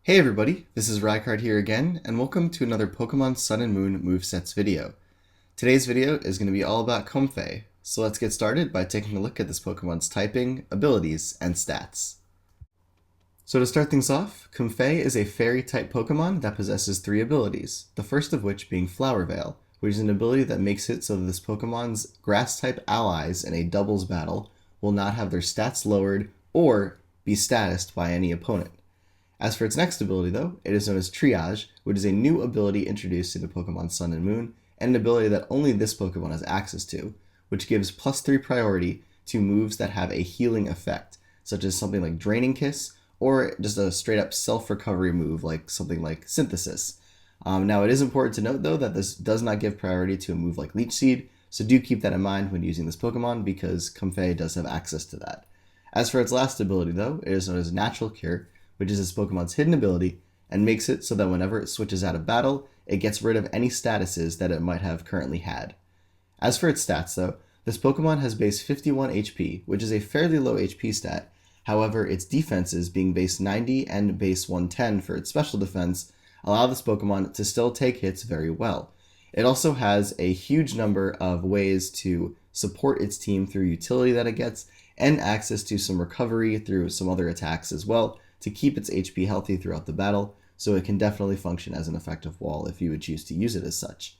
Hey everybody, this is Rykard here again, and welcome to another Pokemon Sun and Moon Movesets video. Today's video is going to be all about Comfey, so let's get started by taking a look at this Pokemon's typing, abilities, and stats. So to start things off, Comfey is a Fairy-type Pokemon that possesses 3 abilities, the first of which being Flower Veil, which is an ability that makes it so that this Pokemon's Grass-type allies in a doubles battle will not have their stats lowered or be statused by any opponent. As for its next ability though, it is known as Triage, which is a new ability introduced into Pokemon Sun and Moon, and an ability that only this Pokemon has access to, which gives +3 priority to moves that have a healing effect, such as something like Draining Kiss, or just a straight up self-recovery move like something like Synthesis. Now it is important to note though that this does not give priority to a move like Leech Seed, so do keep that in mind when using this Pokemon because Comfey does have access to that. As for its last ability though, it is known as Natural Cure, which is this Pokemon's hidden ability, and makes it so that whenever it switches out of battle, it gets rid of any statuses that it might have currently had. As for its stats though, this Pokemon has base 51 HP, which is a fairly low HP stat. However, its defenses, being base 90 and base 110 for its special defense, allow this Pokemon to still take hits very well. It also has a huge number of ways to support its team through utility that it gets, and access to some recovery through some other attacks as well, to keep its HP healthy throughout the battle, so it can definitely function as an effective wall if you would choose to use it as such.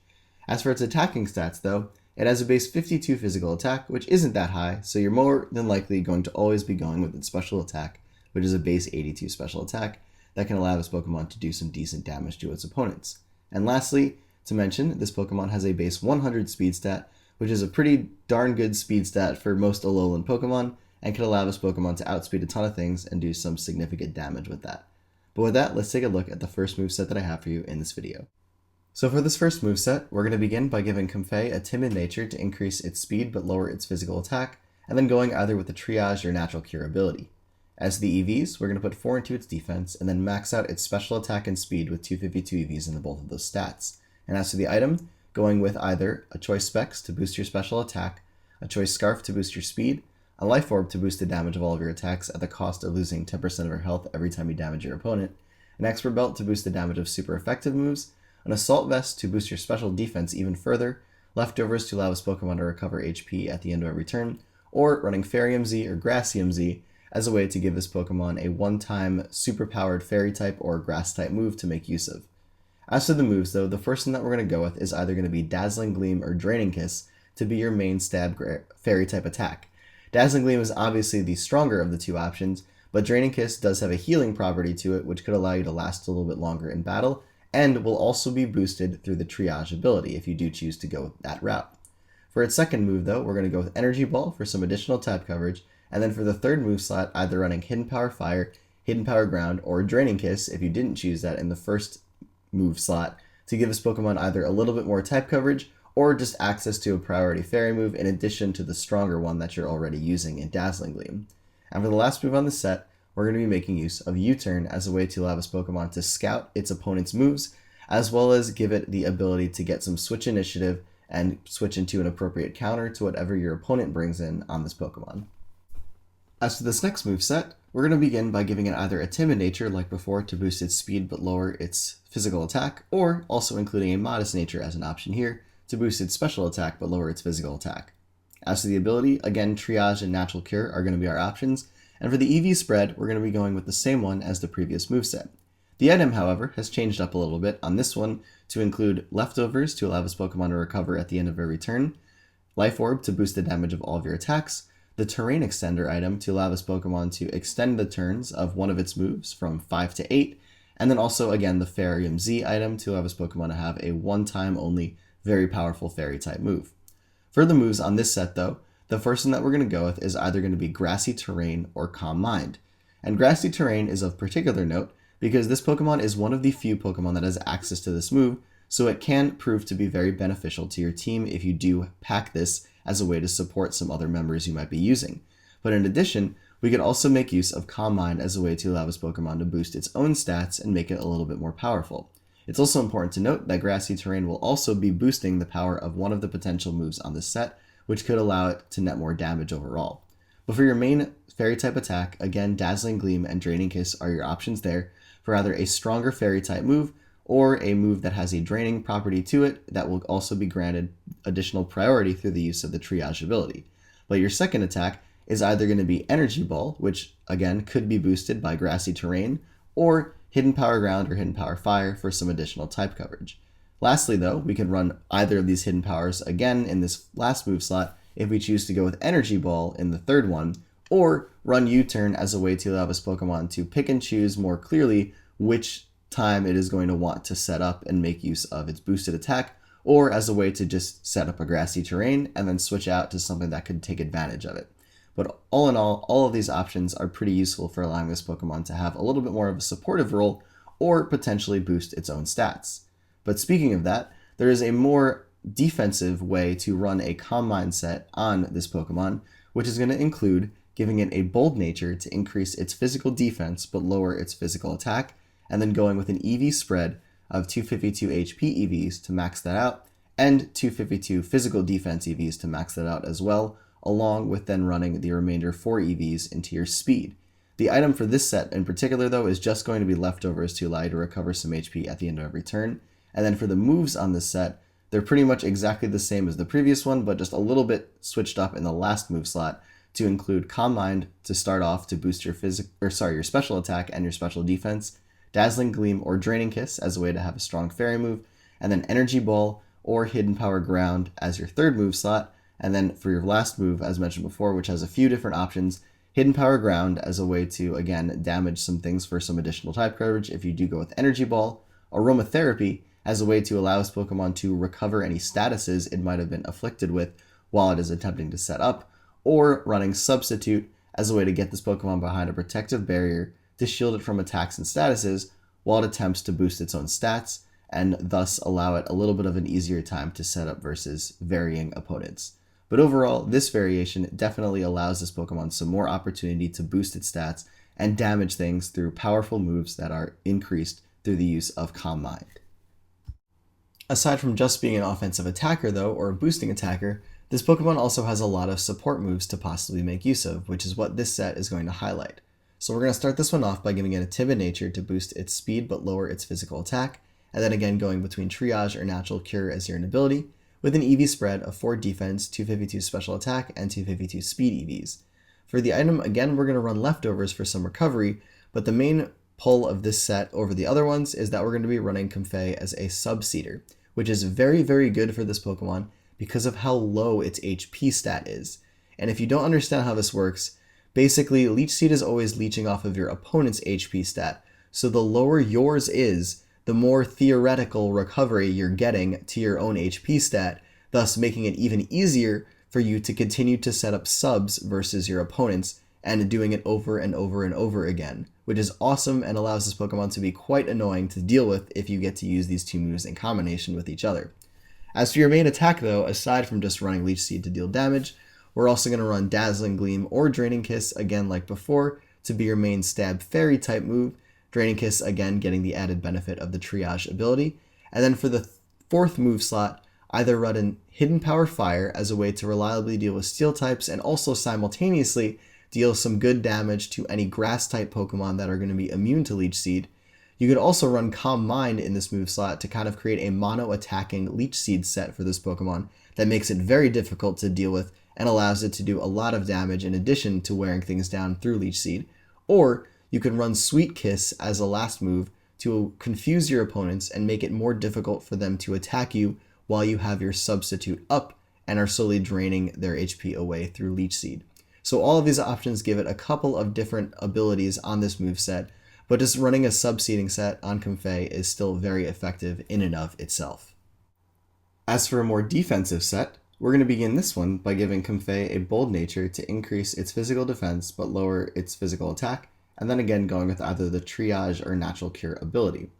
As for its attacking stats though, it has a base 52 physical attack, which isn't that high, so you're more than likely going to always be going with its special attack, which is a base 82 special attack, that can allow this Pokemon to do some decent damage to its opponents. And lastly, to mention, this Pokemon has a base 100 speed stat, which is a pretty darn good speed stat for most Alolan Pokemon, and can allow this Pokemon to outspeed a ton of things and do some significant damage with that. But with that, let's take a look at the first moveset that I have for you in this video. So for this first moveset, we're going to begin by giving Comfey a Timid Nature to increase its speed but lower its physical attack, and then going either with the Triage or Natural Cure ability. As the EVs, we're going to put 4 into its defense, and then max out its special attack and speed with 252 EVs into both of those stats. And as for the item, going with either a Choice Specs to boost your special attack, a Choice Scarf to boost your speed, a Life Orb to boost the damage of all of your attacks at the cost of losing 10% of your health every time you damage your opponent, an Expert Belt to boost the damage of super effective moves, an Assault Vest to boost your special defense even further, Leftovers to allow this Pokemon to recover HP at the end of every turn, or running Fairy Z or Grassy Z as a way to give this Pokemon a one-time super-powered Fairy-type or Grass-type move to make use of. As for the moves though, the first one that we're going to go with is either going to be Dazzling Gleam or Draining Kiss to be your main stab Fairy-type attack. Dazzling Gleam is obviously the stronger of the two options, but Draining Kiss does have a healing property to it, which could allow you to last a little bit longer in battle, and will also be boosted through the Triage ability if you do choose to go that route. For its second move though, we're going to go with Energy Ball for some additional type coverage, and then for the third move slot, either running Hidden Power Fire, Hidden Power Ground, or Draining Kiss if you didn't choose that in the first move slot, to give this Pokemon either a little bit more type coverage, or just access to a priority fairy move in addition to the stronger one that you're already using in Dazzling Gleam. And for the last move on the set, we're going to be making use of U-Turn as a way to allow this Pokemon to scout its opponent's moves, as well as give it the ability to get some switch initiative and switch into an appropriate counter to whatever your opponent brings in on this Pokemon. As for this next moveset, we're going to begin by giving it either a Timid Nature like before to boost its speed but lower its physical attack, or also including a Modest Nature as an option here, to boost its special attack but lower its physical attack. As to the ability, again, Triage and Natural Cure are going to be our options, and for the EV spread, we're going to be going with the same one as the previous moveset. The item, however, has changed up a little bit on this one to include Leftovers to allow this Pokemon to recover at the end of every turn, Life Orb to boost the damage of all of your attacks, the Terrain Extender item to allow this Pokemon to extend the turns of one of its moves from 5 to 8, and then also, again, the Fairy Z item to allow this Pokemon to have a one-time only very powerful Fairy-type move. For the moves on this set though, the first one that we're going to go with is either going to be Grassy Terrain or Calm Mind. And Grassy Terrain is of particular note because this Pokemon is one of the few Pokemon that has access to this move, so it can prove to be very beneficial to your team if you do pack this as a way to support some other members you might be using. But in addition, we could also make use of Calm Mind as a way to allow this Pokemon to boost its own stats and make it a little bit more powerful. It's also important to note that Grassy Terrain will also be boosting the power of one of the potential moves on this set, which could allow it to net more damage overall. But for your main fairy type attack, again, Dazzling Gleam and Draining Kiss are your options there for either a stronger fairy type move or a move that has a draining property to it that will also be granted additional priority through the use of the triage ability. But your second attack is either going to be Energy Ball, which again could be boosted by Grassy Terrain, or Hidden Power Ground or Hidden Power Fire for some additional type coverage. Lastly though, we can run either of these hidden powers again in this last move slot if we choose to go with Energy Ball in the third one, or run U-Turn as a way to allow this Pokemon to pick and choose more clearly which time it is going to want to set up and make use of its boosted attack, or as a way to just set up a Grassy Terrain and then switch out to something that could take advantage of it. But all in all of these options are pretty useful for allowing this Pokemon to have a little bit more of a supportive role or potentially boost its own stats. But speaking of that, there is a more defensive way to run a Calm Mind set on this Pokemon, which is going to include giving it a Bold Nature to increase its physical defense but lower its physical attack, and then going with an EV spread of 252 HP EVs to max that out, and 252 physical defense EVs to max that out as well, along with then running the remainder 4 EVs into your speed. The item for this set in particular though is just going to be leftovers to allow you to recover some HP at the end of every turn, and then for the moves on this set, they're pretty much exactly the same as the previous one, but just a little bit switched up in the last move slot to include Calm Mind to start off to boost your your special attack and your special defense, Dazzling Gleam or Draining Kiss as a way to have a strong fairy move, and then Energy Ball or Hidden Power Ground as your third move slot, and then for your last move, as mentioned before, which has a few different options, Hidden Power Ground as a way to, again, damage some things for some additional type coverage if you do go with Energy Ball, Aromatherapy as a way to allow this Pokemon to recover any statuses it might have been afflicted with while it is attempting to set up, or running Substitute as a way to get this Pokemon behind a protective barrier to shield it from attacks and statuses while it attempts to boost its own stats, and thus allow it a little bit of an easier time to set up versus varying opponents. But overall, this variation definitely allows this Pokemon some more opportunity to boost its stats and damage things through powerful moves that are increased through the use of Calm Mind. Aside from just being an offensive attacker though, or a boosting attacker, this Pokemon also has a lot of support moves to possibly make use of, which is what this set is going to highlight. So we're going to start this one off by giving it a Timid Nature to boost its speed but lower its physical attack, and then again going between Triage or Natural Cure as your ability, with an EV spread of 4 defense, 252 special attack, and 252 speed EVs. For the item, again, we're going to run leftovers for some recovery, but the main pull of this set over the other ones is that we're going to be running Comfey as a Subseeder, which is very, very good for this Pokemon because of how low its HP stat is. And if you don't understand how this works, basically Leech Seed is always leeching off of your opponent's HP stat, so the lower yours is, the more theoretical recovery you're getting to your own HP stat, thus making it even easier for you to continue to set up subs versus your opponents and doing it over and over and over again, which is awesome and allows this Pokemon to be quite annoying to deal with if you get to use these two moves in combination with each other. As for your main attack though, aside from just running Leech Seed to deal damage, we're also going to run Dazzling Gleam or Draining Kiss again like before to be your main stab fairy type move, Draining Kiss again getting the added benefit of the Triage ability, and then for the fourth move slot, either run in Hidden Power Fire as a way to reliably deal with steel types and also simultaneously deal some good damage to any grass type Pokemon that are going to be immune to Leech Seed. You could also run Calm Mind in this move slot to kind of create a mono attacking Leech Seed set for this Pokemon that makes it very difficult to deal with and allows it to do a lot of damage in addition to wearing things down through Leech Seed. Or you can run Sweet Kiss as a last move to confuse your opponents and make it more difficult for them to attack you while you have your Substitute up and are slowly draining their HP away through Leech Seed. So all of these options give it a couple of different abilities on this moveset, but just running a Subseeding set on Comfey is still very effective in and of itself. As for a more defensive set, we're going to begin this one by giving Comfey a Bold Nature to increase its physical defense but lower its physical attack, and then again going with either the Triage or Natural Cure ability.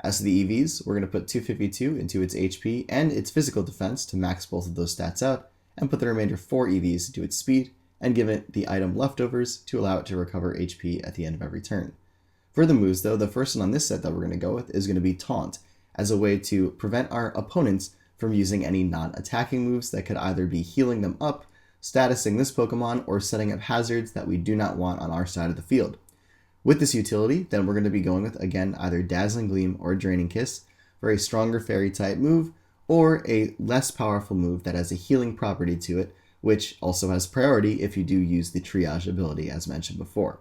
As to the EVs, we're going to put 252 into its HP and its physical defense to max both of those stats out, and put the remainder 4 EVs into its speed, and give it the item Leftovers to allow it to recover HP at the end of every turn. For the moves though, the first one on this set that we're going to go with is going to be Taunt, as a way to prevent our opponents from using any non-attacking moves that could either be healing them up, statusing this Pokemon, or setting up hazards that we do not want on our side of the field. With this utility, then we're going to be going with, again, either Dazzling Gleam or Draining Kiss for a stronger Fairy type move, or a less powerful move that has a healing property to it, which also has priority if you do use the Triage ability as mentioned before.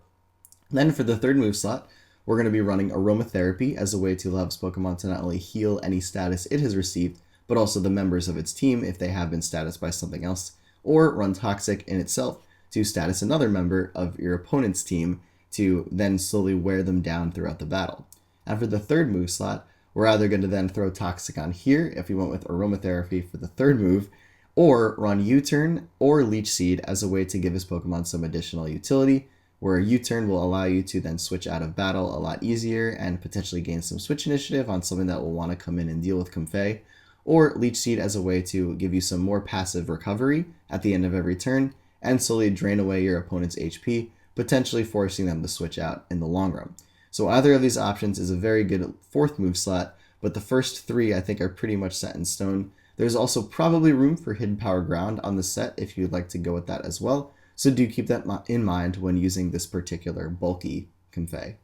Then for the third move slot, we're going to be running Aromatherapy as a way to allow this Pokemon to not only heal any status it has received, but also the members of its team if they have been statused by something else, or run Toxic in itself to status another member of your opponent's team to then slowly wear them down throughout the battle. And for the third move slot, we're either going to then throw Toxic on here if we went with Aromatherapy for the third move, or run U-Turn or Leech Seed as a way to give this Pokemon some additional utility, where U-Turn will allow you to then switch out of battle a lot easier and potentially gain some switch initiative on something that will want to come in and deal with Comfey, or Leech Seed as a way to give you some more passive recovery at the end of every turn and slowly drain away your opponent's HP, potentially forcing them to switch out in the long run. So either of these options is a very good fourth move slot, but the first three I think are pretty much set in stone. There's also probably room for Hidden Power Ground on the set if you'd like to go with that as well, so do keep that in mind when using this particular bulky Comfey.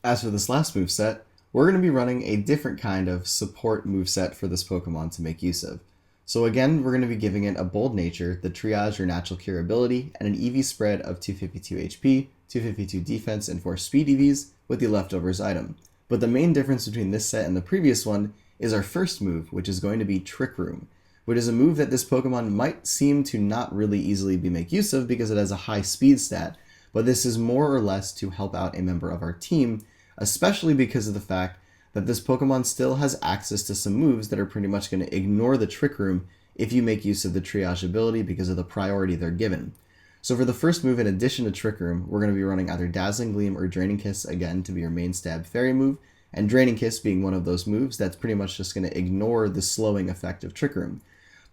As for this last moveset, we're going to be running a different kind of support moveset for this Pokemon to make use of. So again, we're going to be giving it a Bold Nature, the Triage or Natural Cure ability, and an EV spread of 252 HP, 252 defense, and 4 speed EVs with the leftovers item. But the main difference between this set and the previous one is our first move, which is going to be Trick Room, which is a move that this Pokemon might seem to not really easily be make use of because it has a high speed stat, but this is more or less to help out a member of our team, especially because of the fact that this Pokemon still has access to some moves that are pretty much going to ignore the Trick Room if you make use of the Triage ability because of the priority they're given. So for the first move, in addition to Trick Room, we're going to be running either Dazzling Gleam or Draining Kiss again to be your main stab fairy move, and Draining Kiss being one of those moves that's pretty much just going to ignore the slowing effect of Trick Room.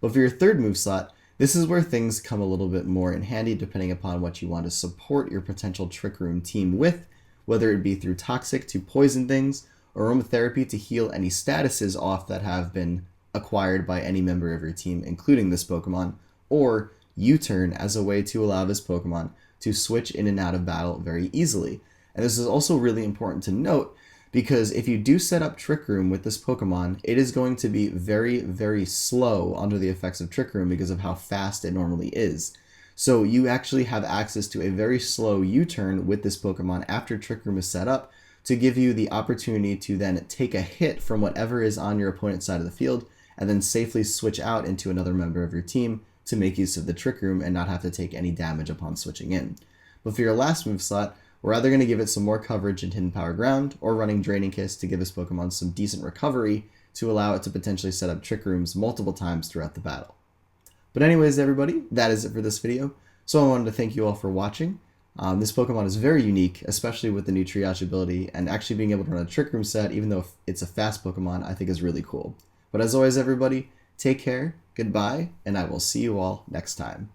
But for your third move slot, this is where things come a little bit more in handy depending upon what you want to support your potential Trick Room team with, whether it be through Toxic to poison things, Aromatherapy to heal any statuses off that have been acquired by any member of your team, including this Pokemon, or U-Turn as a way to allow this Pokemon to switch in and out of battle very easily. And this is also really important to note because if you do set up Trick Room with this Pokemon, it is going to be very, very slow under the effects of Trick Room because of how fast it normally is. So you actually have access to a very slow U-Turn with this Pokemon after Trick Room is set up, to give you the opportunity to then take a hit from whatever is on your opponent's side of the field and then safely switch out into another member of your team to make use of the Trick Room and not have to take any damage upon switching in. But for your last move slot, we're either going to give it some more coverage in Hidden Power Ground or running Draining Kiss to give this Pokemon some decent recovery to allow it to potentially set up Trick Rooms multiple times throughout the battle. But anyways, everybody, that is it for this video. So I wanted to thank you all for watching. This Pokemon is very unique, especially with the new Triage ability, and actually being able to run a Trick Room set, even though it's a fast Pokemon, I think is really cool. But as always, everybody, take care, goodbye, and I will see you all next time.